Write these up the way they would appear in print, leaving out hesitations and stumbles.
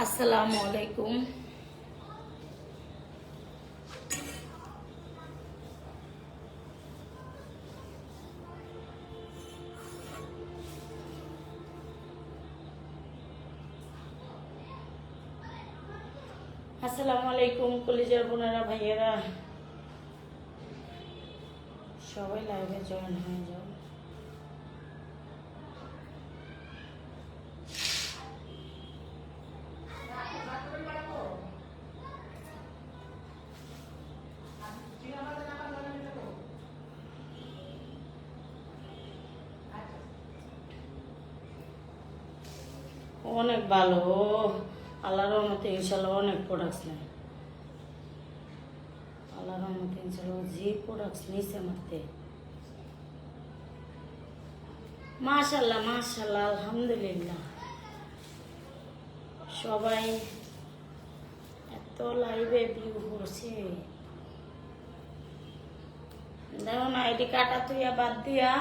আসসালামু আলাইকুম। আসসালামু আলাইকুম কলিজার বোনেরা ভাইয়েরা, সবাই লাইভে জয়েন হয়ে যাও। অনেক ভালো, আল্লাহর রহমতে ইনশাল্লাহ অনেক প্রোডাক্টস নেয়। আল্লাহর রহমতে ইনশাল্লাহ যে প্রোডাক্টস নিয়েছে মারতে, মাশাল্লাহ মাশাল্লাহ আলহামদুলিল্লাহ। সবাই এত লাইভে ভিউ করছে, দেখো না আইডি কাটা তুইয়া বাদ দিয়া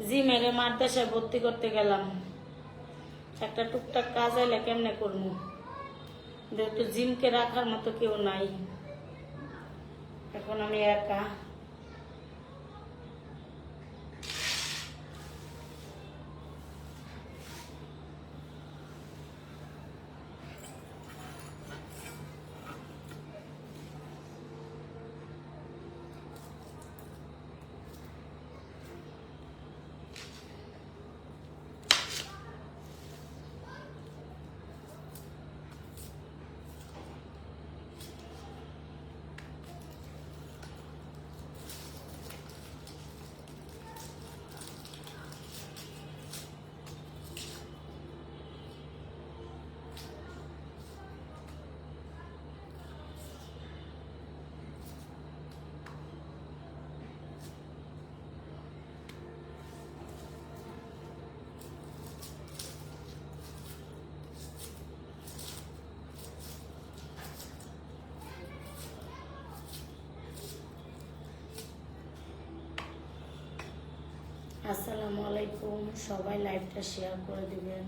জিমেরে মাদ্রাসায় ভর্তি করতে গেলাম। একটা টুকটাক কাজ আইলে কেমনে করবো, যেহেতু জিমকে রাখার মতো কেউ নাই, এখন আমি একা। আসসালামু আলাইকুম, সবাই লাইভটা শেয়ার করে দিবেন।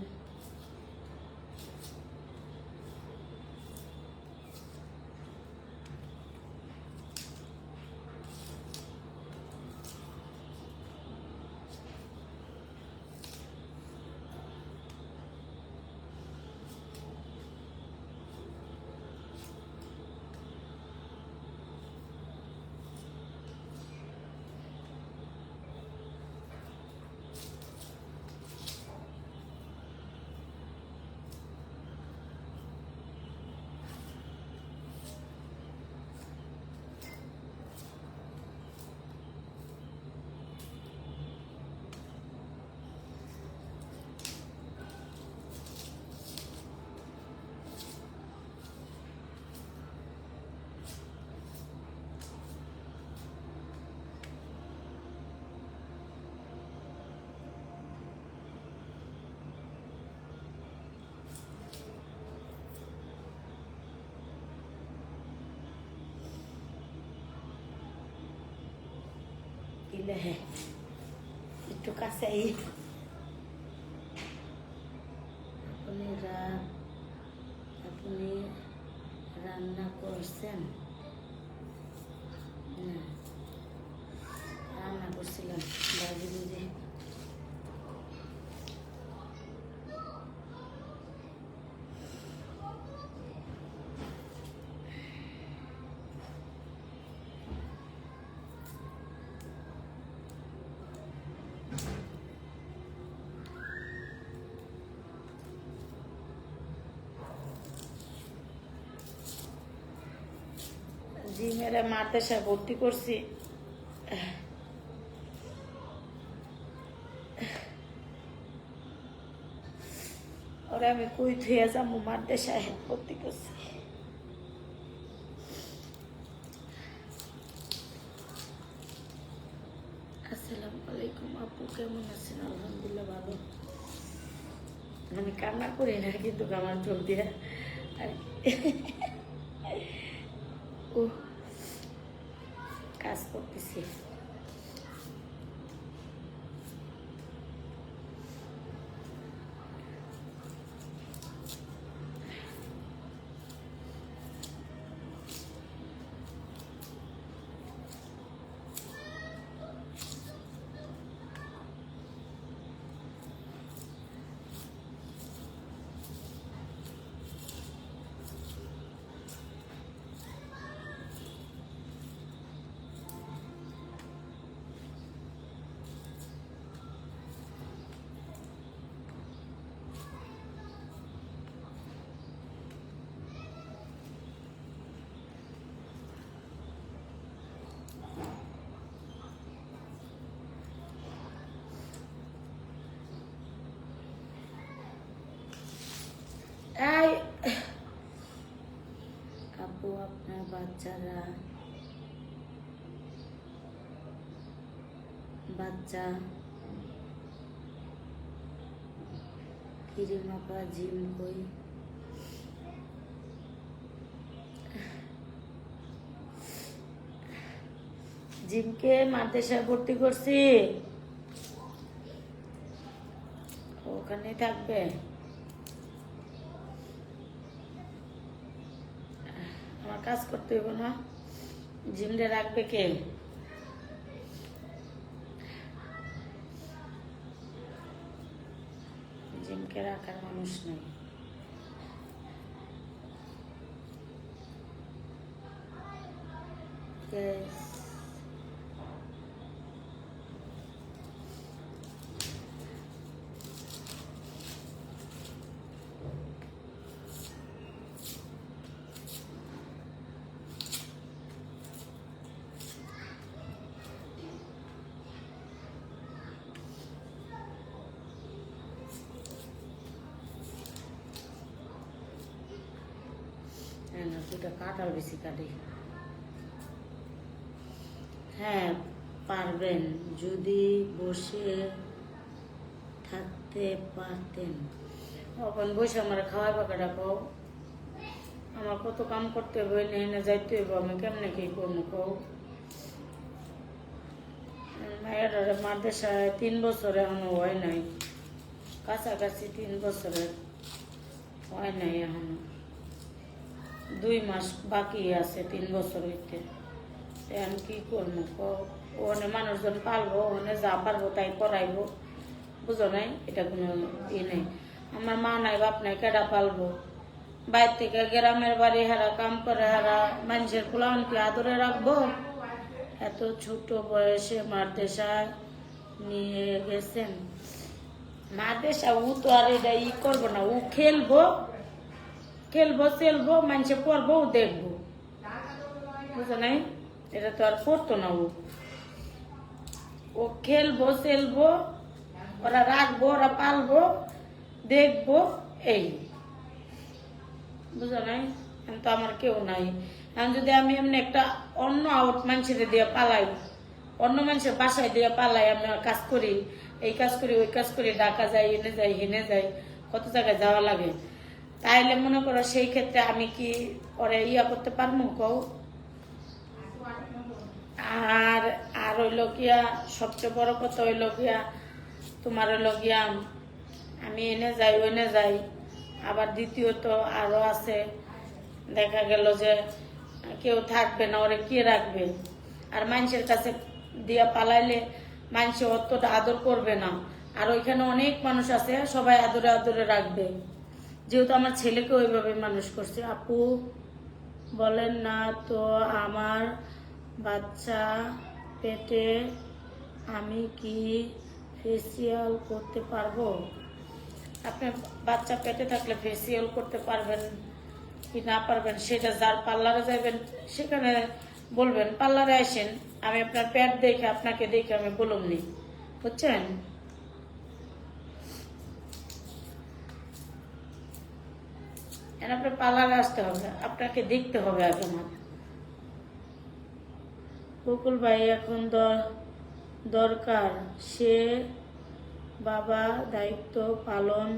একটু কাছে আপনি রান্না করছেন? না, রান্না করছিলাম ভাজি ভুজি। জিমেরে মাদ্রাসায় ভর্তি করছি, ওরা আমি কই থুয়ে যাবো, মাদ্রাসায় ভর্তি করছি। আসসালামু আলাইকুম আপু, কেমন আছেন? আলহামদুলিল্লাহ ভালো। আমি কান্না করি না, কিন্তু আমার চোখ দিয়ে ও কাজ করতেছি। বাচ্চা কিরে মাপা জিম কই জিমকে মাদ্রাসায় ভর্তি করছি, ওখানে থাকবে। আমার কাজ করতে হইব না, জিমটা রাখবে কে? জিমকে রাখার মানুষ নেই। Yes. দুটা কাটার বেশি কাটি। হ্যাঁ পারবেন, যদি বসে থাকতে পারতেন। এখন বসে আমার খাওয়াই পাকাটা কও, আমার কত কাম করতে হবে, এনে যাইতে হইব, আমি কেমনে কি করবো কও? মায়ের মাদ্রাসায় 3 বছর এখনো হয় নাই, কাছাকাছি 3 বছরের হয় নাই, এখনো 2 মাস বাকি আছে 3 বছর হইতে। আমি কি করবো? ওখানে মানুষজন পালবো, ওখানে যা পারবো তাই করাইবো, বুঝো নাই? এটা কোনো ই নেই। আমার মা নাই বাপ নাই, কেডা পালবো? বাইর থেকে গ্রামের বাড়ি হারা কাম করে, হারা মানুষের পোলান কি আদরে রাখবো? এত ছোট বয়সে মাদ্রাসায় নিয়ে গেছেন। মাদ্রাসা ও তো আর এটা ই করবো না, ও খেলবো চেলবো, মানুষে পড়বো, দেখবো, বুঝো নাই? এটা তো আর পড়তো না, ও খেলবো চেলবো, ওরা রাখবো, ওরা পালবো, দেখবো, এই, বুঝো নাই? এখন তো আমার কেউ নাই। এখন যদি আমি এমনি একটা অন্য আউট মানুষের দিয়ে পালাই, অন্য মানুষের বাসায় দিয়ে পালাই, আমি কাজ করি, এই কাজ করি, ওই কাজ করি, ঢাকা যাই, এনে যাই, হেনে যাই, কত জায়গায় যাওয়া লাগে, তাইলে মনে করো সেই ক্ষেত্রে আমি কি ওরে ইয়া করতে পারবো কও? আর হইল গিয়া সবচেয়ে বড় কথা হইল গিয়া তোমার হইল গিয়া আমি এনে যাই ওনে যাই, আবার দ্বিতীয়ত আরো আছে, দেখা গেল যে কেউ থাকবে না, ওরে কে রাখবে? আর মানুষের কাছে দিয়া পালাইলে মানুষ অতটা আদর করবে না, আর ওইখানে অনেক মানুষ আছে, সবাই আদরে আদরে রাখবে। যেহেতু আমার ছেলেকে ওইভাবে মানুষ করছে। আপু বলেন না তো, আমার বাচ্চা পেটে আমি কি ফেসিয়াল করতে পারবো? আপনি বাচ্চা পেটে থাকলে ফেসিয়াল করতে পারবেন কি না পারবেন সেটা যার পার্লারে যাবেন সেখানে বলবেন, পার্লারে আসেন, আমি আপনার পেট দেখে আপনাকে দেখে আমি বলুমনি, বুঝছেন? আপনার পার্লারে আসতে হবে, আপনাকে দেখতে হবে আগে। আমার বকুল ভাই এখন দরকার, সে বাবা দায়িত্ব পালন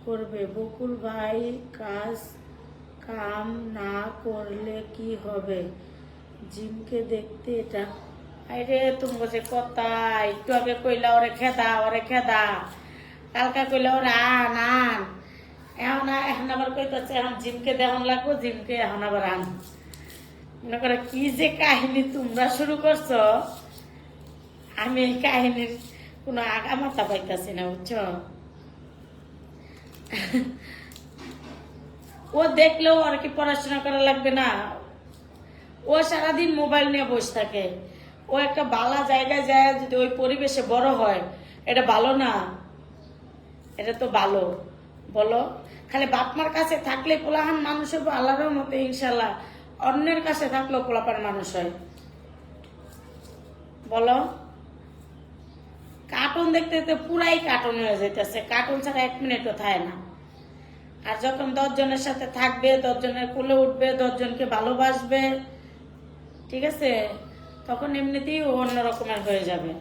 করবে। বকুল ভাই কাজ কাম না করলে কি হবে? জিমকে দেখতে এটা আরে তুমি বসে কথা একটু আগে কইলা ওরে খেদা, কালকা কইলা ওরে আন এখন আবার কইতাছে এখন জিমকে দেখন লাগবো, জিমকে এখন আবার আন। মনে করে কি যে কাহিনী তোমরা শুরু করছো, আমি এই কাহিনীর কোনো আগা মাথা পাইতাছি না, বুঝছো? ও দেখলেও আর কি পড়াশোনা করা লাগবে না? ও সারাদিন মোবাইল নিয়ে বসে থাকে। ও একটা ভালো জায়গায় যায়, যদি ওই পরিবেশে বড় হয়, এটা ভালো না? এটা তো ভালো, বলো? খালি বাপমার কাছে থাকলে পোলাহান মানুষ হবে আল্লাহর মতো, ইনশাল্লাহ অন্যের কাছে থাকলেও পোলাপান মানুষ হয়, বলো? কার্টুন দেখতে দেখতে পুরাই কার্টুন হয়ে যেতেছে, কার্টুন ছাড়া 1 মিনিটও থাকে না। আর যখন 10 জনের সাথে থাকবে, 10 জনের কোলে উঠবে, 10 জনকে ভালোবাসবে, ঠিক আছে, তখন এমনিতেই ও অন্য রকমের হয়ে যাবে।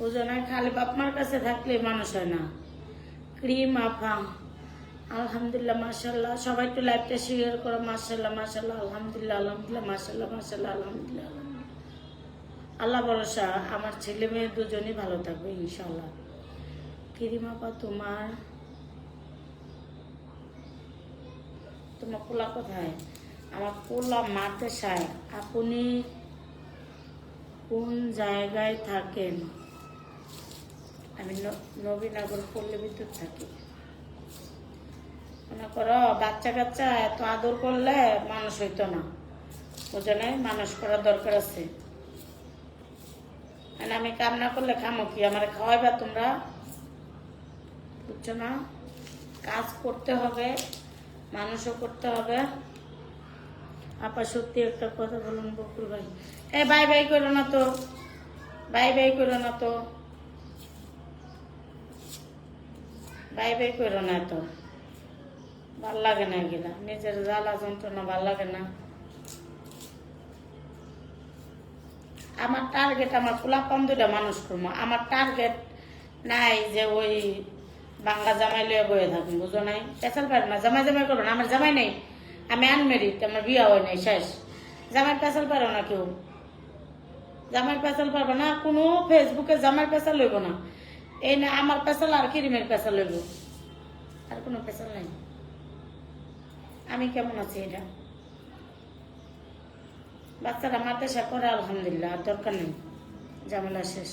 বুঝো না, খালি বাপ মার কাছে থাকলে মানুষ হয় না। ক্রিম আফা, আলহামদুলিল্লাহ মাশাল্লাহ। সবাই একটু লাইভটা শেয়ার করো। মাশাল্লাহ মাশাল্লাহ, আলহামদুলিল্লাহ আলহামদুলিল্লাহ, মাশাল্লাহ মাশাল্লাহ, আলহামদুলিল্লাহ আলহামদুলিল্লাহ। আল্লাহ ভরসা, আমার ছেলে মেয়ে দুজনই ভালো থাকবে ইনশাল্লাহ। ক্রিম আপা, তোমার পোলা কোথায়? আমার পোলা মাদ্রাসায়। আপনি কোন জায়গায় থাকেন? আমি নবীনগর পল্লী বিদ্যুৎ থাকি। মনে করো বাচ্চা কাচ্চা এত আদর করলে মানুষ হইতো না, বুঝো নাই? মানুষ করার দরকার আছে। আমি কাম না করলে খামো কি? আমার খাওয়াইবা তোমরা, বুঝছো না? কাজ করতে হবে, মানুষও করতে হবে। আপা সত্যি একটা কথা বলুন বকুল ভাই। বাই বাই করো না তো, বাই বাই করো না তো, বাই বাই করো না তো, ভাল লাগে না এগুলা। নিজের জ্বালা যন্ত্রণা ভাল লাগে না। আমার টার্গেট আমার পোলাপান দুটা মানুষ করবো। আমার টার্গেট নাই যে ওই বাংলা জামাই লিয়ে বয়ে থাকুন, বুঝো নাই? পেছাল পারো না, জামাই জামাই করো না। আমার জামাই নেই, আমি আনমেরিড, আমার বিয়া হয় নাই, শেষ। জামাই পেছাল পারো না কেউ, জামাই পেছাল পারবো না। কোনো ফেসবুকে জামাই পেছাল লইব না। এই না আমার পেছাল আর কিরিমের পেছাল লইব, আর কোনো পেছাল নাই। আমি কেমন আছি এটা? বাচ্চারা মাদ্রাসা করে আলহামদুলিল্লাহ, আর দরকার নেই, ঝামেলা শেষ।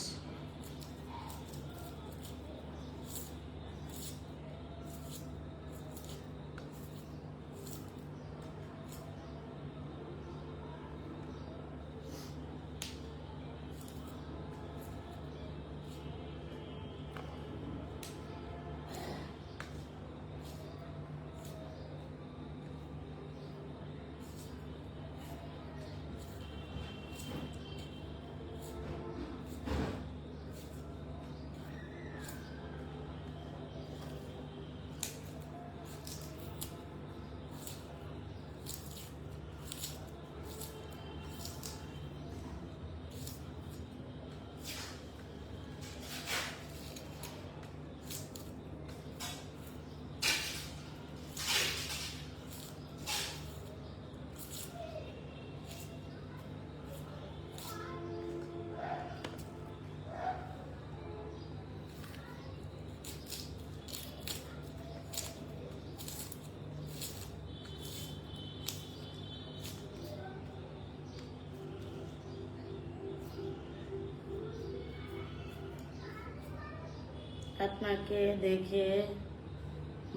আপনাকে দেখে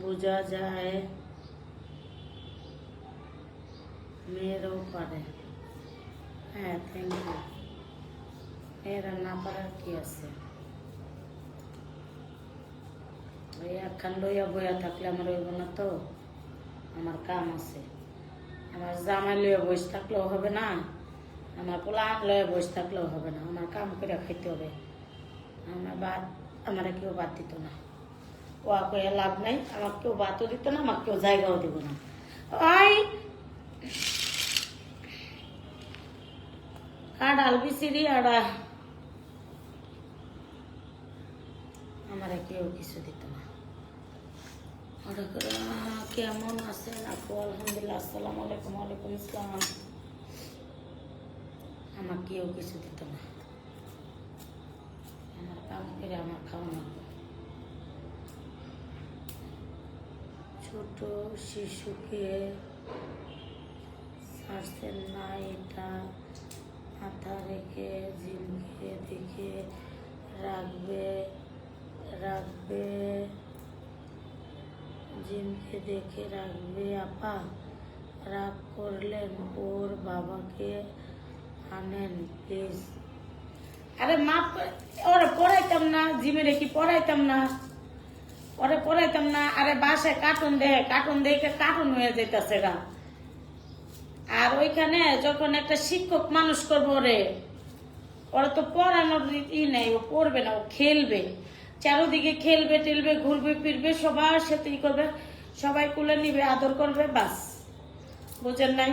বোঝা যায় মেয়েরাও পারে। হ্যাঁ, থ্যাংক ইউ। মেয়েরা না পারার কি আছে? ওই একখান লইয়া বইয়া থাকলে আমার হইব না তো, আমার কাম আছে। আমার জামাই লইয়া বসে থাকলেও হবে না, আমার পোলান লইয়া বসে থাকলেও হবে না। আমার কাম করে খাইতে হবে। আমার কেউ বাদ দিত না, ও কইয়া লাভ নাই। আমার কেউ বাতও দিত না, আমার কেউ জায়গাও দিব না। ওই ডাল বিচিরি আড়া, আমার কেউ কিছু দিত না। কেমন আছেন আপু? আলহামদুলিল্লাহ। আসসালামু আলাইকুম। ওয়ালাইকুম আসসালাম। আমার কেউ কিছু দিত না। আমার কাম করে আমার খাওয়ানো। ছোট শিশুকে ছাড়ছেন না, এটা মাথা রেখে জিমকে দেখে রাখবে রাখবে জিমকে দেখে রাখবে আপা। রাগ করলেন, ওর বাবাকে আনেন প্লিজ। আরে মাপ, ওরে পড়াইতাম না, জিমে রেখে পড়াইতাম না, ওরে পড়াইতাম না। আরে বাসায় কার্টুন দেখে কার্টুন হয়ে যেতেছে গা। আর ওইখানে যখন একটা শিক্ষক মানুষ করবো ওরা তো পড়ানোর ই নেই, ও পড়বে না, ও খেলবে, চারোদিকে খেলবে টেলবে, ঘুরবে ফিরবে, সবার সাথে ই করবে, সবাই কুলে নিবে, আদর করবে, বাস। বুঝেন নাই?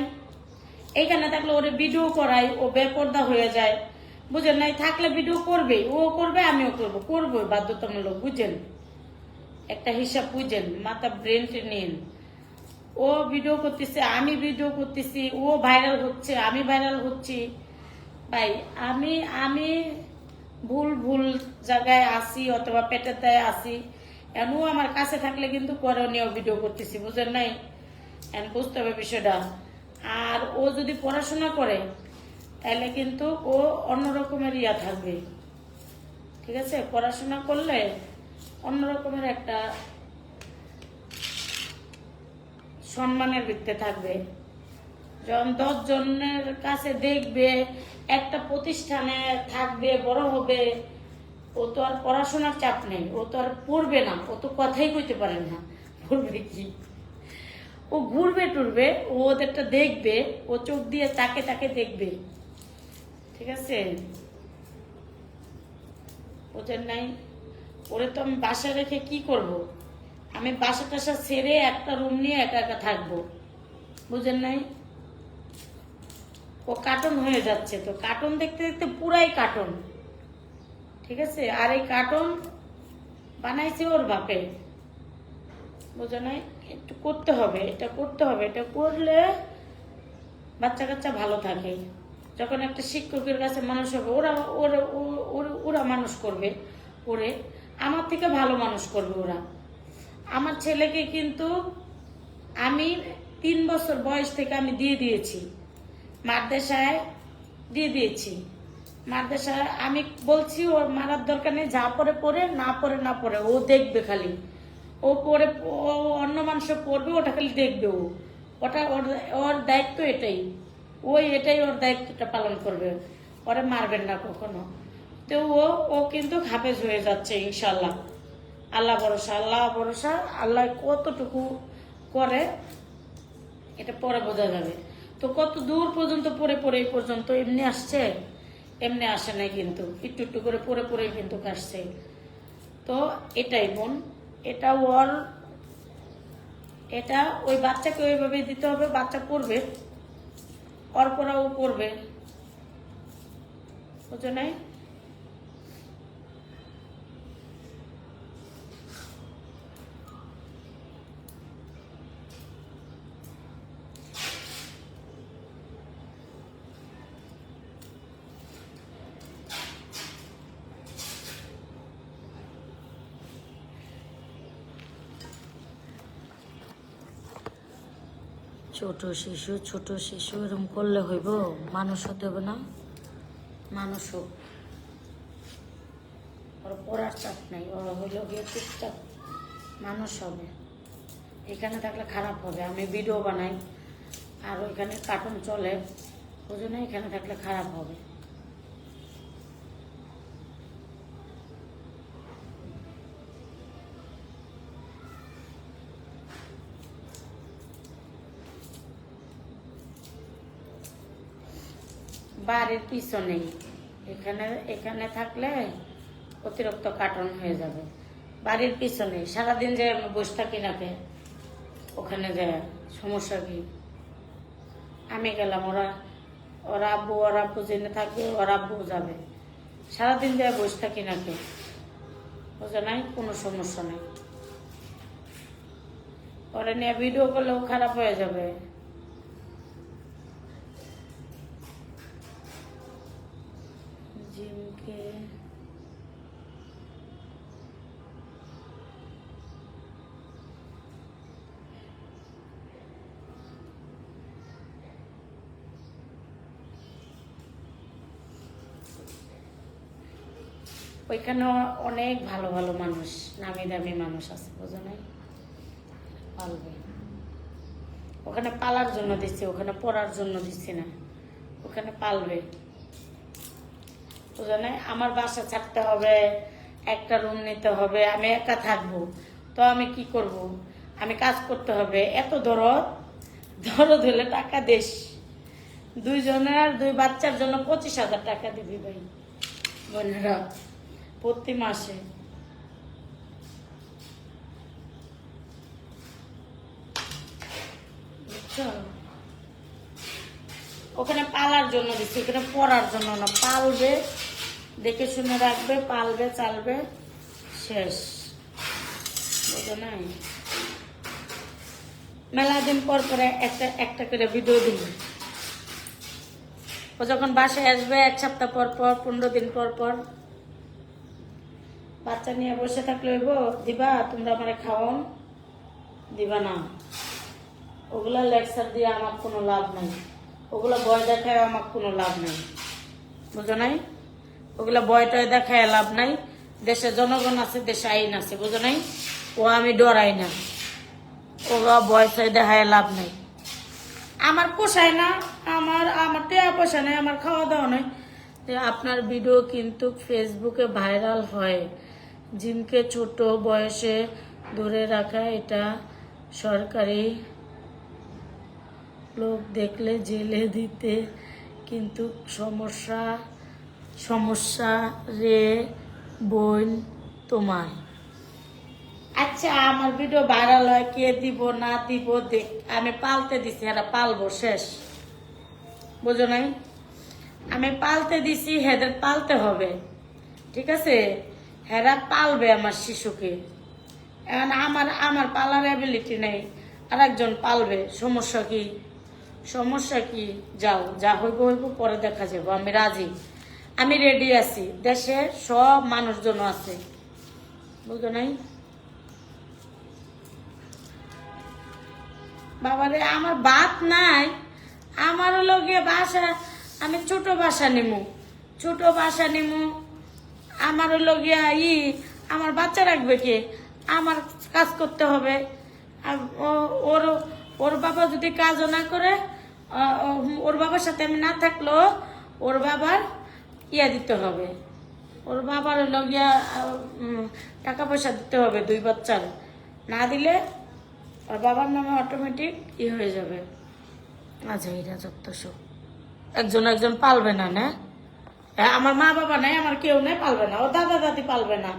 এইখানে থাকলে ওরে ভিডিও করাই, ও বেপর্দা হয়ে যায়। বুঝেন নাই? থাকলে ভিডিও করবে, ও করবে, আমিও করবো, করবো বাধ্যতামূলক। বুঝেন? একটা হিসাব বুঝেন, মাথা ব্রেন নিন। ও ভিডিও করতেছে, আমি ভিডিও করতেছি, ও ভাইরাল হচ্ছে, আমি ভাইরাল হচ্ছি। ভাই আমি আমি ভুল ভুল জায়গায় আসি, অথবা পেটের দায়ে আসি, এমন আমার কাছে থাকলে কিন্তু করণীয় ভিডিও করতেছি। বুঝেন নাই? বুঝতে হবে বিষয়টা। আর ও যদি পড়াশোনা করে তাহলে কিন্তু ও অন্যরকমের ইয়া থাকবে। ঠিক আছে? পড়াশোনা করলে অন্যরকমের একটা সম্মানের ভিত্তিতে থাকবে। যখন 10 জনের কাছে দেখবে, একটা প্রতিষ্ঠানে থাকবে, বড় হবে, ও তো আর পড়াশোনার চাপ নেই, ও তো আর পড়বে না, ও তো কথাই কইতে পারে না, পড়বে কি? ও ঘুরবে টুরবে, ও ওদেরটা দেখবে, ও চোখ দিয়ে তাকে তাকে দেখবে। ঠিক আছে? ওদের নাই, ওরে তো আমি বাসায় রেখে কি করব? আমি বাসা টাসা ছেড়ে একটা রুম নিয়ে একা একা থাকবো। বুঝেন নাই? ও কার্টুন হয়ে যাচ্ছে, তো কার্টুন দেখতে দেখতে পুরাই কার্টুন। ঠিক আছে? আর এই কার্টুন বানাইছে ওর বাপে। বুঝো নাই? একটু করতে হবে, এটা করতে হবে, এটা করলে বাচ্চা কাচ্চা ভালো থাকে। যখন একটা শিক্ষকের কাছে মানুষ হবে, ওরা ওরা ওরা মানুষ করবে, ওরে আমার থেকে ভালো মানুষ করবে ওরা। আমার ছেলেকে কিন্তু আমি 3 বছর বয়স থেকে আমি দিয়ে দিয়েছি মাদ্রাসায়, দিয়ে দিয়েছি মাদ্রাসায়। আমি বলছি ওর মারার দরকার নেই, যা পড়ে পড়ে, না পড়ে না পড়ে, ও দেখবে খালি। ও পড়ে, ও অন্য মানুষ পড়বে, ওটা খালি দেখবে। ও ওটা ওর দায়িত্ব এটাই, এটাই ওর দায়িত্বটা পালন করবে। ওরে মারবেন না কখনো। তো ও কিন্তু হাফেজ হয়ে যাচ্ছে ইনশাল্লাহ। আল্লাহ ভরসা, আল্লাহ ভরসা। আল্লাহ কতটুকু করে এটা পরে বোঝা যাবে। তো কত দূর পর্যন্ত পড়ে পড়ে এই পর্যন্ত এমনি আসছে, এমনি আসে নাই কিন্তু, একটু একটু করে পড়ে পড়ে কিন্তু আসছে। তো এটাই বোন, এটা ওর, এটা ওই বাচ্চাকে ওইভাবে দিতে হবে, বাচ্চা পড়বে, ওর পড়া ও পড়বে। বুঝো নাই? ছোট শিশু এরকম করলে হইব? মানুষ হতে হবে না? মানুষ হোক, ওর পড়ার চাপ নেই, ওরা হইল গিয়ে চুপচাপ মানুষ হবে। এখানে থাকলে খারাপ হবে। আমি ভিডিও বানাই আর ওইখানে কার্টুন চলে, বুঝো না? এখানে থাকলে খারাপ হবে। বাড়ির পিছনেই, এখানে এখানে থাকলে অতিরিক্ত কার্টুন হয়ে যাবে। বাড়ির পিছনে সারাদিন যে বসে থাকি নাকে, ওখানে যায় সমস্যা কি? আমি গেলাম, ওরা আব্বু জেনে থাকবে, ওর আব্বু যাবে, সারাদিন যায় বসে থাকি নাকে, বুঝে নাই? কোনো সমস্যা নেই। ওরা নিয়ে ভিডিও করলেও খারাপ হয়ে যাবে। জিমকে ওইখানে অনেক ভালো ভালো মানুষ, নামি দামি মানুষ আছে, বুঝো নাই? পালবে। ওখানে পালার জন্য দিচ্ছি, ওখানে পড়ার জন্য দিচ্ছি না, ওখানে পালবে, বুঝো নাই? আমার বাসা ছাড়তে হবে, একটা রুম নিতে হবে, আমি একা থাকবো, তো আমি কি করব? আমি কাজ করতে হবে। এত দরদ হলে টাকা দেশ, 2 জনের 2 বাচ্চার জন্য 25,000 টাকা দিবি ভাই বোনেরা প্রতি মাসে। বুঝছো? ওখানে পালার জন্য দিচ্ছি, ওখানে পড়ার জন্য না, পালবে, দেখে শুনে রাখবে, পালবে, চালবে, শেষ, বুঝো নাই? মেলা দিন পর পরে একটা একটা করে ভিডিও দিল। ও যখন বাসায় আসবে 1 সপ্তাহ পর পর, 15 দিন পর পর, বাচ্চা নিয়ে বসে থাকলে হইব? দিবা তোমরা আমারে খাওয়ান? দিবা না। ওগুলা লেকচার দিয়ে আমার কোনো লাভ নাই, ওগুলা ভয় দেখায় আমার কোনো লাভ নাই, বুঝো নাই? ওগুলা ভয়টয় দেখায় লাভ নাই। দেশে জনগণ আছে, দেশে আইন আছে, বুঝো নাই? ও আমি ডরাই না, ওগুলা ভয় টয় দেখায় লাভ নাই। আমার পোষায় না, আমার আমার টেয়া পোষায় নাই, আমার খাওয়া দাওয়া নাই। আপনার ভিডিও কিন্তু ফেসবুকে ভাইরাল হয়, জিমকে ছোট বয়সে ধরে রাখা, এটা সরকারি লোক দেখলে জেলে দিতে, কিন্তু সমস্যা সমস্যা রে বোন তোমার। আচ্ছা, আমার ভিডিও ভাইরাল হয়, কে দিব না দিব দেখ, আমি পালতে দিছি, এরা পালবো, শেষ, বুঝো নাই? আমি পালতে দিছি, হেদের পালতে হবে, ঠিক আছে? হেরা পালবে আমার শিশুকে। এখন আমার আমার পালার অ্যাবিলিটি নেই, আর একজন পালবে, সমস্যা কি? সমস্যা কি? যাও, যা হইব হইব, পরে দেখা যাবো, আমি রাজি, আমি রেডি আছি, দেশে সব মানুষজন আছে, বুঝো নাই? বাবারে আমার বাত নাই, আমার হলো গিয়ে বাসা, আমি ছোট বাসা নিমু, ছোট বাসা নিমু, আমার হলো গিয়া আমার বাচ্চা রাখবে কে? আমার কাজ করতে হবে। ওর ওর বাবা যদি কাজও না করে, ওর বাবার সাথে আমি না থাকলেও ওর বাবার দিতে হবে, ওর বাবার হলো গিয়া টাকা পয়সা দিতে হবে 2 বাচ্চার, না দিলে আর বাবার নামে অটোমেটিক হয়ে যাবে। আচ্ছা, এটা যত একজন একজন পালবে না, না? আমার মা বাবা নাই, আমার কেউ নেই, পালবে না, ও দাদা দাদি পালবে না,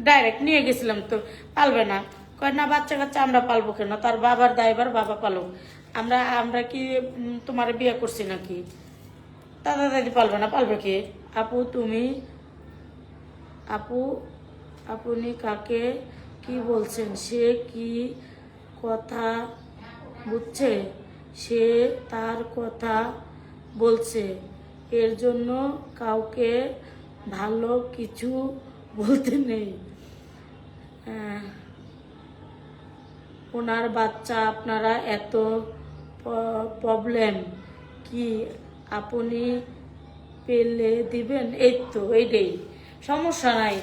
ডাইরেক্ট নিয়ে গেছিলাম তো, পালবে না, কয় না বাচ্চা কাচ্চা আমরা পালবো কেন, তার বাবার দায়বার বাবা পালুক, আমরা আমরা কি তোমার বিয়ে করছি নাকি? দাদা দাদি পালবে না, পালবে কি? আপু তুমি, আপু আপনি কাকে কি বলছেন? সে কি কথা বুঝছে? সে তার কথা বলছে, এর জন্য কাউকে ভালো কিছু বলতে নেই। ওনার বাচ্চা, আপনারা এত প্রবলেম কি আপনি পেলে দিবেন? এই তো, এইটাই সমস্যা নাই,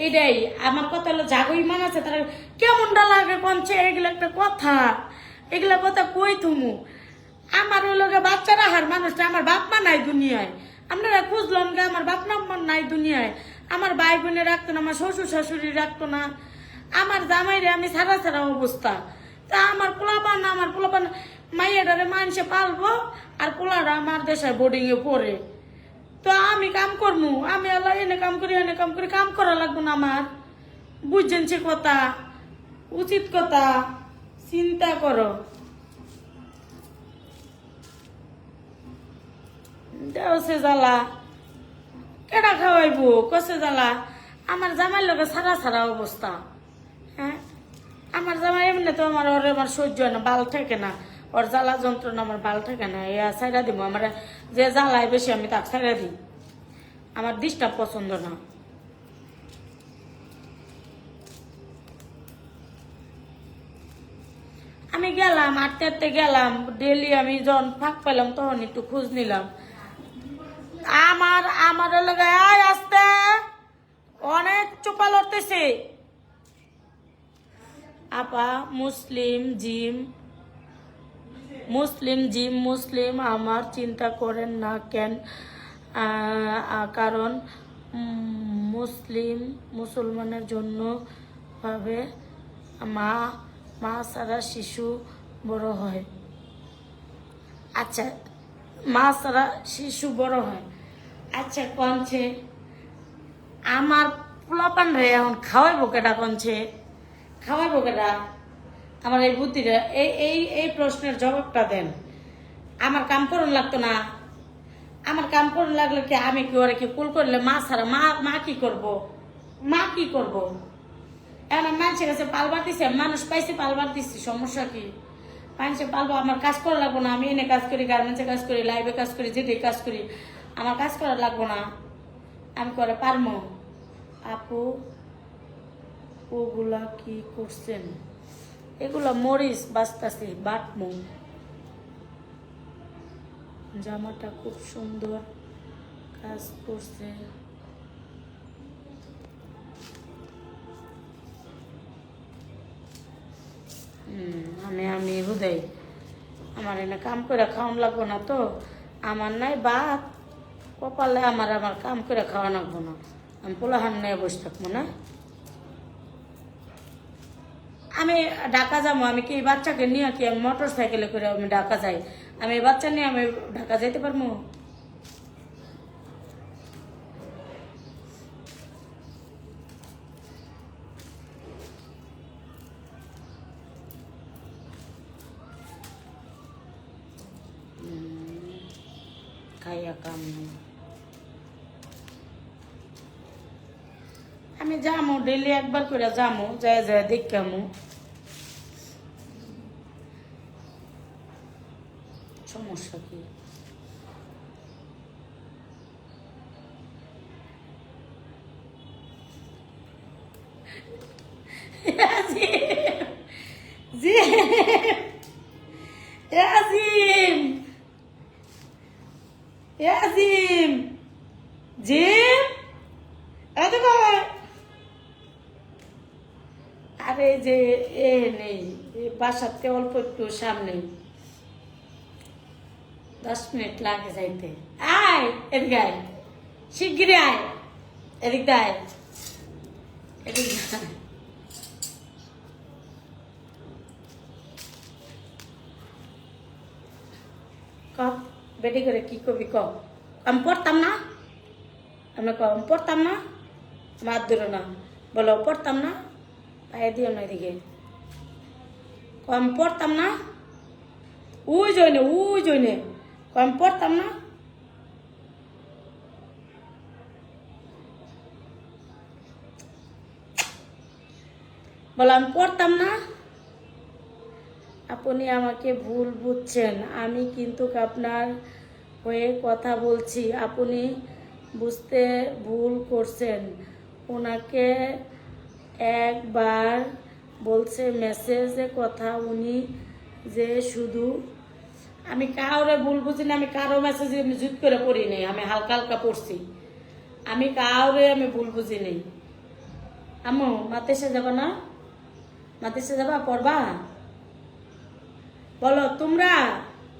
এইটাই আমার কথা হলো, জাগই মান আছে তারা কেমনটা লাগে কনছে, এগুলো একটা কথা, এগুলা কথা কই থুমু? আমার হলো বাচ্চারা হার মানুষটা, আমার বাপ মা নাই দুনিয়ায়, আপনারা খুঁজলাম গে, আমার বাপ মা নাই দুনিয়ায়, আমার ভাই বোনে রাখতো না, আমার শ্বশুর শাশুড়ি রাখতো না, আমার জামাইরে আমি ছাড়া ছাড়া অবস্থা, তা আমার পোলাপান না, আমার পোলাপান মাইয়াটারে মানুষে পালবো, আর পোলাটা আমার দেশে বোর্ডিং এ পড়ে, তো আমি কাম করবো, আমি আল্লাহ এনে কাম করি, এনে কাম করি, কাম করা লাগবো না আমার? বুঝছেন সে কথা? উচিত কথা চিন্তা করো। দেওছে জ্বালা, কেডা খাওয়াইবো? কষে জ্বালা, আমার জামাই লোক সারা সারা অবস্থা। হ্যাঁ, আমার জামাই এমনি তো আমার ওর আমার সহ্য হয় না, বাল থাকে না, ওর জ্বালা যন্ত্রণা আমার বাল থাকে না, সাইডা দিব, আমার যে জ্বালায় বেশি আমি তাকে সাইডা দিই, আমার ডিস্টার্ব পছন্দ না। আমি গেলাম, আটতে আটতে গেলাম, ডেলি আমি যখন ফাঁক পেলাম তখন একটু খোঁজ নিলাম। আমার আমার আসতে অনেক চোপা লড়তেছে। আপা মুসলিম জিম, মুসলিম আমার চিন্তা করেন না কেন, কারণ মুসলমানের জন্য ভাবে মা মা ছাড়া শিশু বড় হয়। আচ্ছা, মা ছাড়া শিশু বড় হয়। আচ্ছা কনছে আমার পোলাপান রে এখন খাওয়াইবো কেটা? কনছে খাওয়াইবো কেটা? আমার এই বুদ্ধিটা, এই এই এই প্রশ্নের জবাবটা দেন। আমার কাম করুন লাগতো না? আমার কাম করুন লাগলে কি আমি কি ওরে কি কুল করলে মা ছাড়া মা কি করব? মা কি করব? এখন মানুষের কাছে পালবার দিছে, মানুষ পাইছে পালবার দিচ্ছি, সমস্যা কি? মানুষে পালবো, আমার কাজ করা লাগবো না? আমি এনে কাজ করি, গার্মেন্টসে কাজ করি, লাইভে কাজ করি, যেটাই কাজ করি, আমার কাজ করা লাগবো না? আমি করে পারমো? আপু ওগুলা কি করছেন? এগুলা মরিচ বাঁচতাছি, বাটমো। জামাটা খুব সুন্দর কাজ করছে। আমি হুদাই আমার এনে কাম করে খাওয়ান লাগবো না তো? আমার নাই ভাত কপালে, আমার কাম করে খাওয়া লাগবো না। আমি পোলাহান নিয়ে বসে থাকবো না? আমি ঢাকা যাবো, আমি কি বাচ্চাকে নিয়ে কি আমি মোটর সাইকেলে করে আমি ঢাকা যাই? আমি বাচ্চা নিয়ে আমি ঢাকা যাইতে পারবো? খাইয়া কাম নেই। আমি যামো ডেলি একবার করে যামো, যায় যায় দেখামো। সমস্যা কি? আরে যে এ নেই, বাসাতে অল্প একটু সামনে, 10 মিনিট লাগে যাইতে। আয় এদিকে আয়, শিগগিরি আয়, এদিক আয়, এদিক কম বেটি করে কি কবি ক? আমি পড়তাম না? আমরা কম পড়তাম না? মার ধরো না, বলো পড়তাম না? পায়ে দিও না এদিকে। কম পড়তাম না? উই জইনে কম পড়তাম না? বলো আমি পড়তাম না? আপনি আমাকে ভুল বুঝছেন, আমি কিন্তু আপনার হয়ে কথা বলছি। আপনি বুঝতে ভুল করছেন। ওনাকে একবার বলছে মেসেজে কথা, উনি যে শুধু, আমি কাউরে ভুল বুঝি না, আমি কারো মেসেজে আমি জুত করে পড়ি নাই, আমি হালকা হালকা পড়ছি। আমি কাউরে আমি ভুল বুঝি নাই। আম্মু মাদ্রাসা যাবা না? মাদ্রাসা যাবা, পড়বা? বলো তোমরা,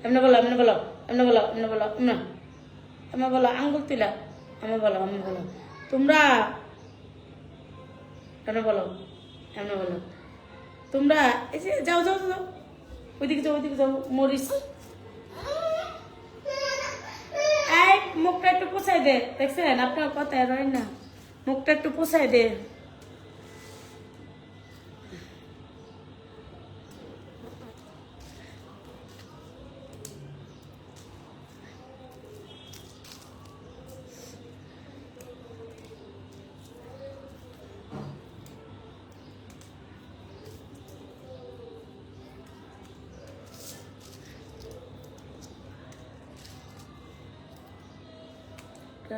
এমনি বলো, এমনি বলো, এমনি বলো, এমনি বলো, এমনি বলো, আঙ্গুল তুলা, আমি বলো তোমরা, এমনি বলো, এমনি বলো তোমরা। এই যে যাও যাও যাও, ওইদিকে যাও, মরিস। এই মুখটা একটু পোছাই দে, দেখছেন আপনার কথায় রয় না, মুখটা একটু পোছাই দে।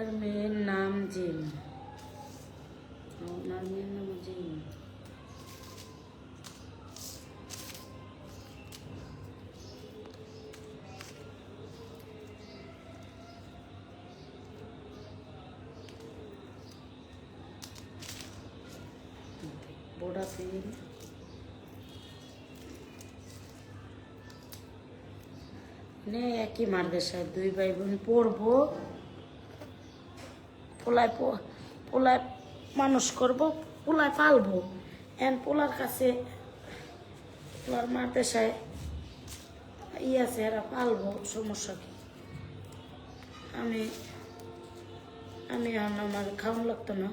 ওনার মেয়ের নাম জিম, ওনার মেয়ের নাম জিম। কাটা তুই একই মাদ্রাসায় 2 ভাই বোন পড়বো, পোলায় মানুষ করবো, পোলায় পালবো। পোলার কাছে পোলার মাদ্রাসায় আছে, এরা পালবো, সমস্যা কি? আমি আমার খাওয়ান লাগতো না,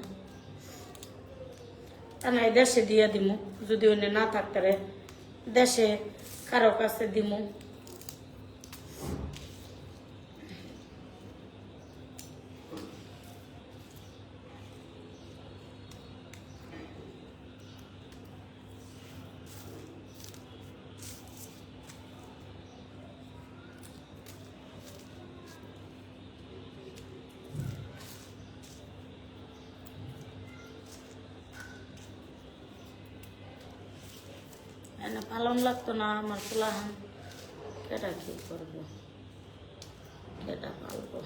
না দেশে দিয়ে দিমু, যদি ওনে না থাকতে দেশে কারো কাছে দিমু। এনে পালন লাগতো না আমার পোলাহান, কেটা কি করবো, কেটা পালবো?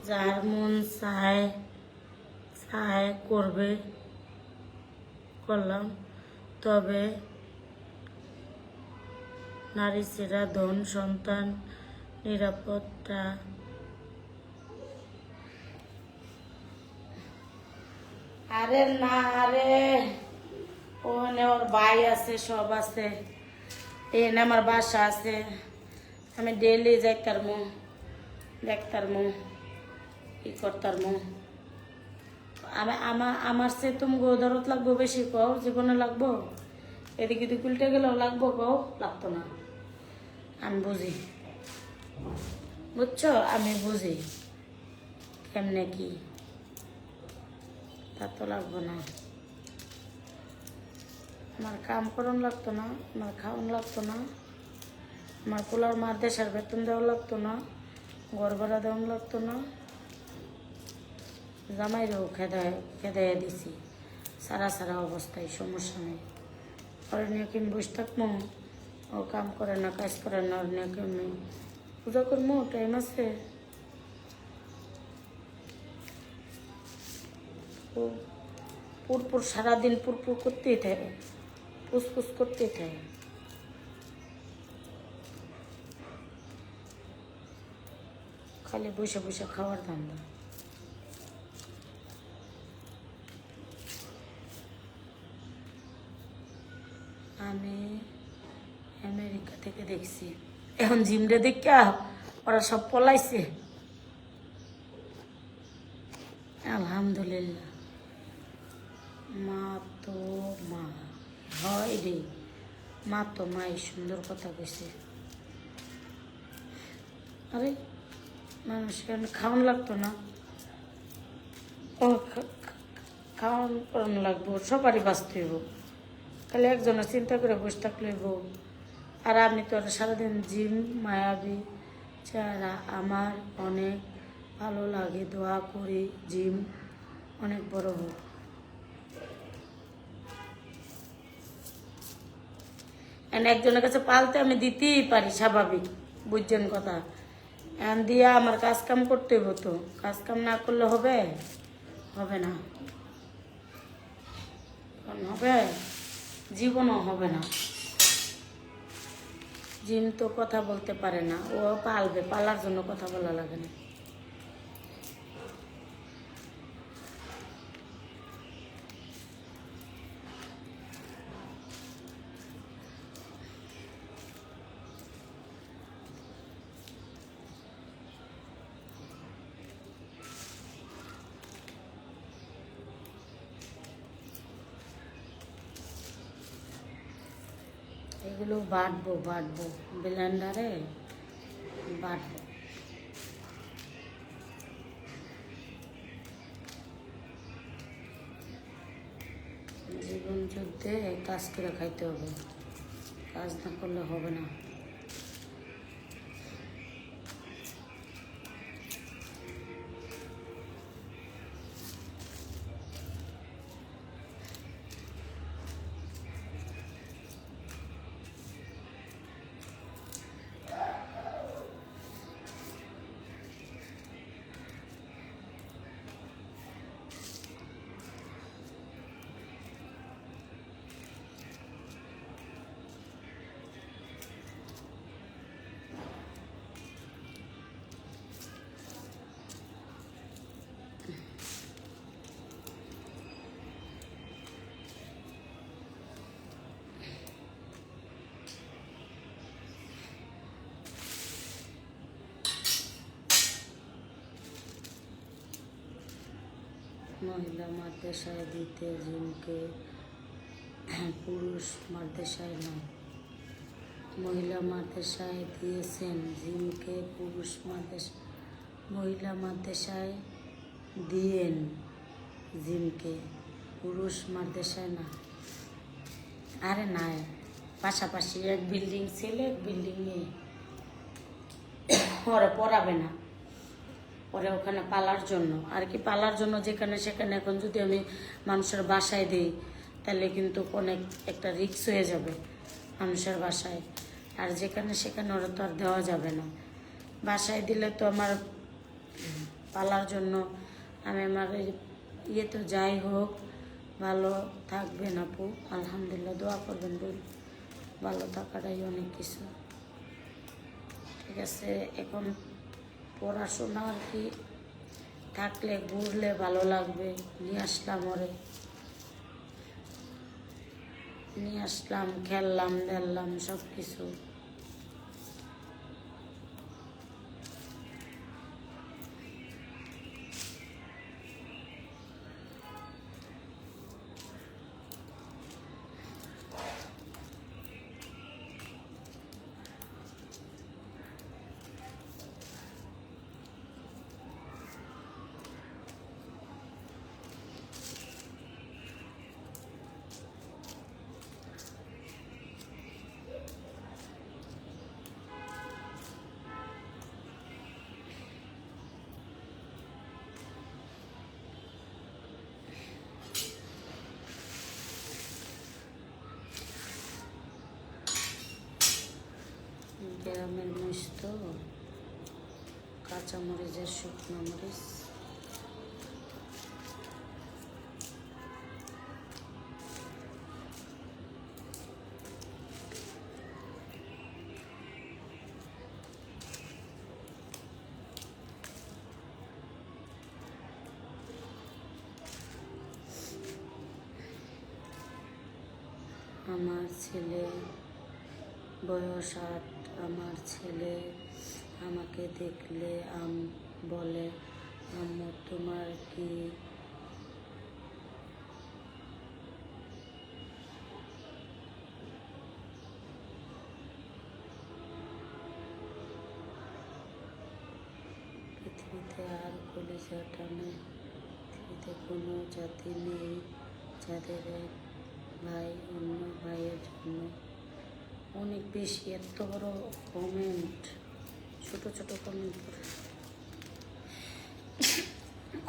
যার মন চায় করবে, করলাম। তবে নারী সেরা ধন সন্তান নিরাপত্তা আরে না রে, ওখানে ওর ভাই আছে, সব আছে, এখানে আমার বাসা আছে, আমি ডেলি যাইতারমু, দেখতারমু, ই করতারমু। আমার সে তুমি ধরত লাগবো বেশি, কও জীবনে লাগবো, এদিকে তুই উল্টে গেলেও লাগবো, কও লাগতো না। আমি বুঝি, বুঝছো, আমি বুঝি কেমনে কি, তা তো লাগবো না। আমার কাম করন লাগতো না, আমার খাওয়ান লাগতো না, আমার পোলার মার দেশের বেতন দেওয়া লাগতো না, ঘর ভাড়া দেওয়া লাগতো না, জামাইরেও খেদাইয়া দিছি সারা অবস্থায়, সমস্যা নেই। ওর নিয়ে কি বসে থাকবো? ও কাম করে না, কাজ করে না, ওর নিয়ে কেমনি পূজা করবো? টাইম আছে। পুরপুর সারাদিন পুরপুর করতেই থাকে, পুসপুস করতেই থাকে। খালি বসে বসে খাওয়ার ধান্দা। আমি আমেরিকা থেকে দেখছি, এখন জিমরে দেখা ওরা সব পলাইছে। আলহামদুলিল্লাহ, মা তো মা হয় রে, মা তো মাই সুন্দর কথা কইছে। আরে মানুষকে খাওয়ান লাগতো না, ও খাওয়ান করানো লাগবো, সবারই বাঁচতে হইব, খালি একজনের চিন্তা করে বসে থাকলে হইব। আর আমি তো সারাদিন জিম মায়াবী চেহারা, আমার অনেক ভালো লাগে, দোয়া করি জিম অনেক বড় হোক। একজনের কাছে পালতে আমি দিতেই পারি, স্বাভাবিক, বুঝছেন কথা। দিয়া আমার কাজ কাম করতে হইব, তো কাজ কাম না করলে হবে? হবে না, হবে, জীবনও হবে না। জিম তো কথা বলতে পারে না, ও পালবে, পালার জন্য কথা বলা লাগে না। এগুলো বাটবো ব্লেন্ডারে বাটবো। জীবন যুদ্ধে কাজ করে খাইতে হবে, কাজ না করলে হবে না। মহিলা মাদ্রাসায় দিতে জিমকে, পুরুষ মাদ্রাসায় নয়। মহিলা মাদ্রাসায় দিয়েছেন জিমকে, পুরুষ মাদ্রাসা, মহিলা মাদ্রাসায় দিয়েন জিমকে, পুরুষ মাদ্রাসায় না। আরে না, পাশাপাশি এক বিল্ডিং ছেলে এক বিল্ডিং মেয়ে, ওরা পড়াবে না, ওরা ওখানে পালার জন্য আর কি, পালার জন্য যেখানে সেখানে। এখন যদি আমি মানুষের বাসায় দিই তাহলে কিন্তু অনেক একটা রিস্ক হয়ে যাবে মানুষের বাসায়, আর যেখানে সেখানে ওরা তো আর দেওয়া যাবে না। বাসায় দিলে তো আমার পালার জন্য আমি আমার ইয়ে তো যাই হোক ভালো থাকবেন আপু, আলহামদুলিল্লাহ দোয়া করবেন বোন, ভালো থাকাটাই অনেক কিছু। ঠিক আছে, এখন পড়াশোনা আর কি থাকলে ঘুরলে ভালো লাগবে। নিয়ে আসলাম ওরে, নিয়ে আসলাম, খেললাম দেখলাম সব কিছু। গ্রামের মরিচ তো, কাঁচামরিচ আর শুকনো মরিচ। আমার ছেলে বয়স 8, আমার ছেলে আমাকে দেখলে বলে, আম্মু তোমার কি পৃথিবীতে আর কলিজা টানে? পৃথিবীতে কোনো জাতি নেই যাদের এক ভাই অন্য ভাইয়ের জন্য অনেক বেশি। এত বড় কমেন্ট, ছোট ছোট কমেন্ট করে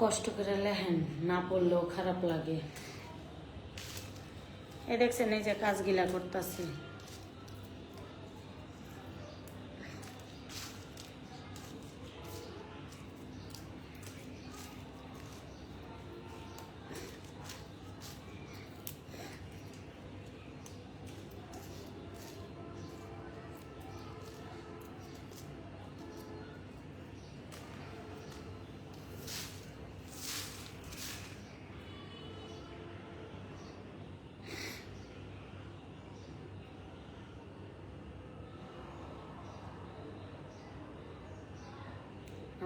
কষ্ট করে লেখেন, না পড়লেও খারাপ লাগে। এ দেখছেন এই যে কাজগুলা করতেছি,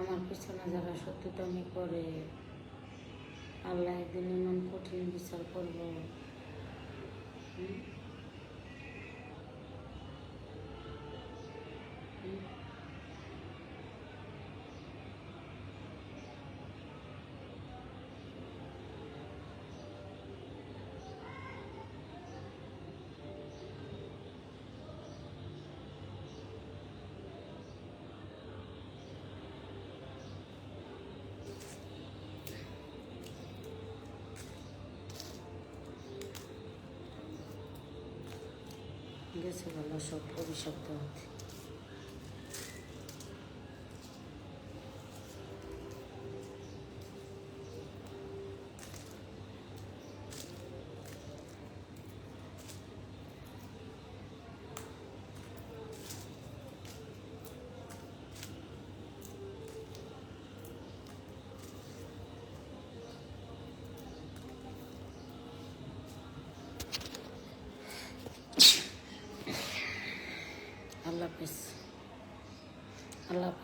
আমার পিছনে যারা শত্রুতামি করে আল্লাহ একদিন এমন কঠিন বিচার করবো। গেছে ভালো সব অভিশাপ দেওয়াতে। আল্লাহ হাফেজ। আল্লাহ হাফেজ।